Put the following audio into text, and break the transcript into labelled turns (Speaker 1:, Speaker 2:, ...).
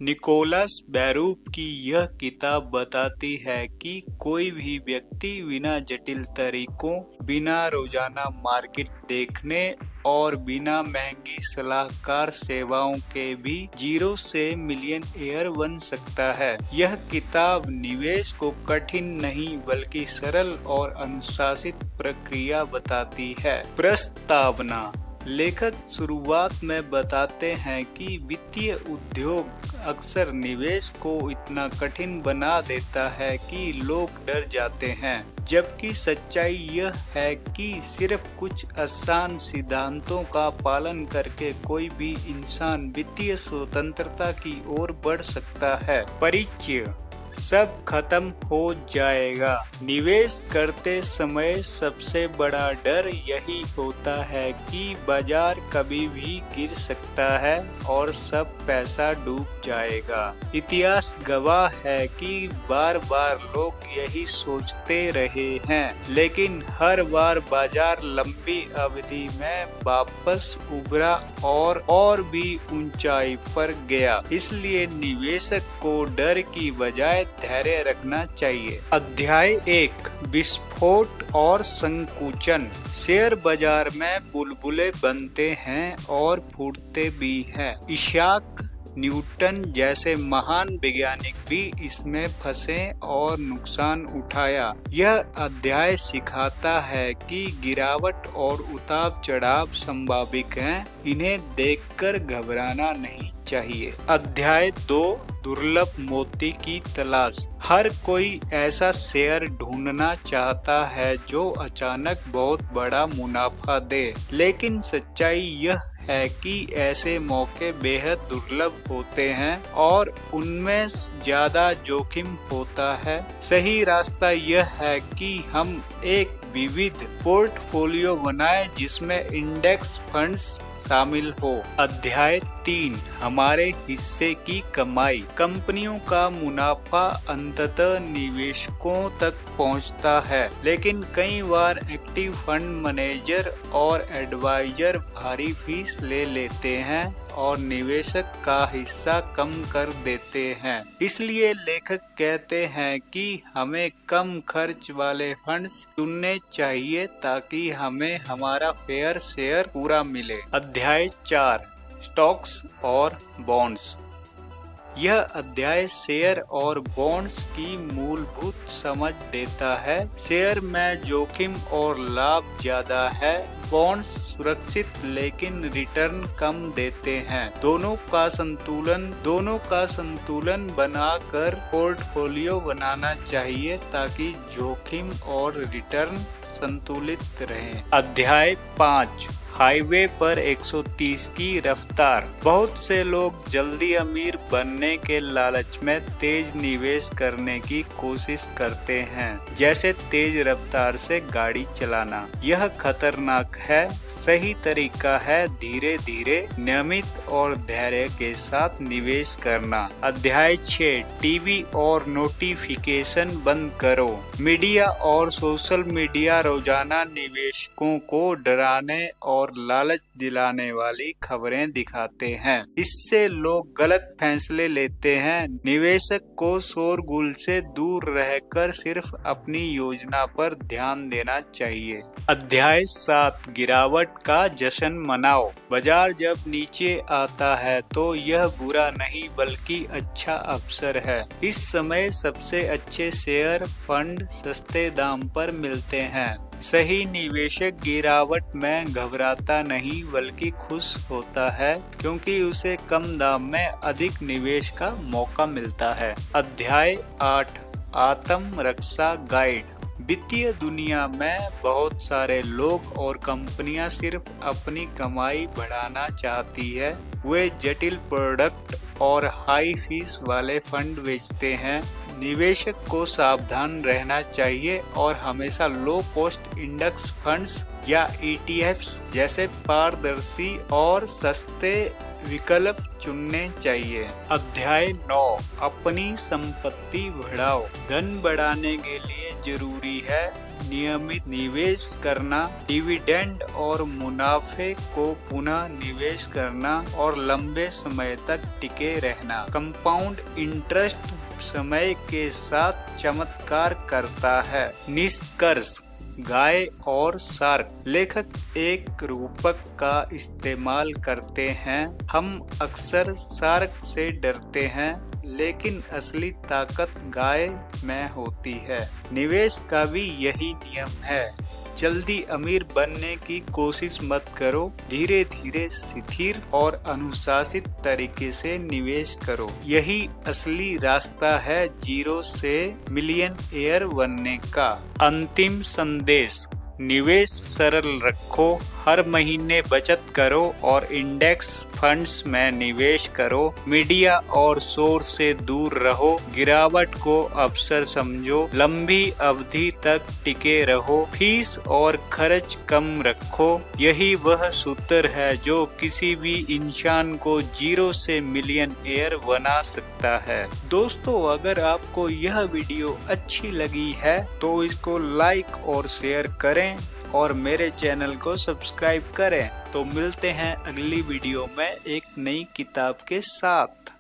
Speaker 1: Nicholas बेरूप की यह किताब बताती है कि कोई भी व्यक्ति बिना जटिल तरीकों, बिना रोजाना मार्केट देखने और बिना महंगी सलाहकार सेवाओं के भी जीरो से मिलियनेयर बन सकता है। यह किताब निवेश को कठिन नहीं बल्कि सरल और अनुशासित प्रक्रिया बताती है। प्रस्तावना: लेखक शुरुआत में बताते हैं कि वित्तीय उद्योग अक्सर निवेश को इतना कठिन बना देता है कि लोग डर जाते हैं, जबकि सच्चाई यह है कि सिर्फ कुछ आसान सिद्धांतों का पालन करके कोई भी इंसान वित्तीय स्वतंत्रता की ओर बढ़ सकता है। परिचय: सब खत्म हो जाएगा। निवेश करते समय सबसे बड़ा डर यही होता है कि बाजार कभी भी गिर सकता है और सब पैसा डूब जाएगा। इतिहास गवाह है कि बार बार लोग यही सोचते रहे हैं, लेकिन हर बार बाजार लंबी अवधि में वापस उभरा और भी ऊंचाई पर गया। इसलिए निवेशक को डर की बजाय धैर्य रखना चाहिए। अध्याय 1: विस्फोट और संकुचन। शेयर बाजार में बुलबुले बनते हैं और फूटते भी हैं। इसाक न्यूटन जैसे महान वैज्ञानिक भी इसमें फंसे और नुकसान उठाया। यह अध्याय सिखाता है कि गिरावट और उतार चढ़ाव संभाविक हैं, इन्हें देखकर घबराना नहीं चाहिए। अध्याय 2: दुर्लभ मोती की तलाश। हर कोई ऐसा शेयर ढूंढना चाहता है जो अचानक बहुत बड़ा मुनाफा दे, लेकिन सच्चाई यह है कि ऐसे मौके बेहद दुर्लभ होते हैं और उनमें ज्यादा जोखिम होता है। सही रास्ता यह है कि हम एक विविध पोर्टफोलियो बनाएं जिसमें इंडेक्स फंड्स शामिल हो। अध्याय 3: हमारे हिस्से की कमाई। कंपनियों का मुनाफा अंततः निवेशकों तक पहुंचता है, लेकिन कई बार एक्टिव फंड मैनेजर और एडवाइजर भारी फीस ले लेते हैं और निवेशक का हिस्सा कम कर देते हैं। इसलिए लेखक कहते हैं कि हमें कम खर्च वाले फंड्स चुनने चाहिए ताकि हमें हमारा फेयर शेयर पूरा मिले। अध्याय 4: स्टॉक्स और बॉन्ड्स। यह अध्याय शेयर और बॉन्ड्स की मूलभूत समझ देता है। शेयर में जोखिम और लाभ ज्यादा है, बॉन्ड्स सुरक्षित लेकिन रिटर्न कम देते हैं। दोनों का संतुलन बनाकर पोर्टफोलियो बनाना चाहिए ताकि जोखिम और रिटर्न संतुलित रहें। अध्याय 5: हाईवे पर 130 की रफ्तार। बहुत से लोग जल्दी अमीर बनने के लालच में तेज निवेश करने की कोशिश करते हैं, जैसे तेज रफ्तार से गाड़ी चलाना। यह खतरनाक है। सही तरीका है धीरे धीरे, नियमित और धैर्य के साथ निवेश करना। अध्याय 6: टीवी और नोटिफिकेशन बंद करो। मीडिया और सोशल मीडिया रोजाना निवेशकों को डराने और लालच दिलाने वाली खबरें दिखाते हैं। इससे लोग गलत फैसले लेते हैं। निवेशक को शोरगुल से दूर रहकर सिर्फ अपनी योजना पर ध्यान देना चाहिए। अध्याय 7: गिरावट का जश्न मनाओ। बाजार जब नीचे आता है तो यह बुरा नहीं बल्कि अच्छा अवसर है। इस समय सबसे अच्छे शेयर फंड सस्ते दाम पर मिलते हैं। सही निवेशक गिरावट में घबराता नहीं बल्कि खुश होता है, क्योंकि उसे कम दाम में अधिक निवेश का मौका मिलता है। अध्याय 8: आत्म रक्षा गाइड। वित्तीय दुनिया में बहुत सारे लोग और कंपनियां सिर्फ अपनी कमाई बढ़ाना चाहती है। वे जटिल प्रोडक्ट और हाई फीस वाले फंड बेचते हैं। निवेशक को सावधान रहना चाहिए और हमेशा लो कॉस्ट इंडेक्स फंड्स या ETFs जैसे पारदर्शी और सस्ते विकल्प चुनने चाहिए। अध्याय 9, अपनी संपत्ति बढ़ाओ। धन बढ़ाने के लिए जरूरी है नियमित निवेश करना, डिविडेंड और मुनाफे को पुनः निवेश करना और लंबे समय तक टिके रहना। कंपाउंड इंटरेस्ट समय के साथ चमत्कार करता है। निष्कर्ष, गाय और शार्क। लेखक एक रूपक का इस्तेमाल करते हैं। हम अक्सर शार्क से डरते हैं, लेकिन असली ताकत गाय में होती है। निवेश का भी यही नियम है। जल्दी अमीर बनने की कोशिश मत करो, धीरे धीरे स्थिर और अनुशासित तरीके से निवेश करो। यही असली रास्ता है जीरो से मिलियनेयर बनने का। अंतिम संदेश, निवेश सरल रखो, हर महीने बचत करो और इंडेक्स फंड्स में निवेश करो। मीडिया और शोर से दूर रहो, गिरावट को अवसर समझो, लंबी अवधि तक टिके रहो, फीस और खर्च कम रखो। यही वह सूत्र है जो किसी भी इंसान को जीरो से मिलियनेयर बना सकता है। दोस्तों, अगर आपको यह वीडियो अच्छी लगी है तो इसको लाइक और शेयर करें और मेरे चैनल को सब्सक्राइब करें। तो मिलते हैं अगली वीडियो में एक नई किताब के साथ।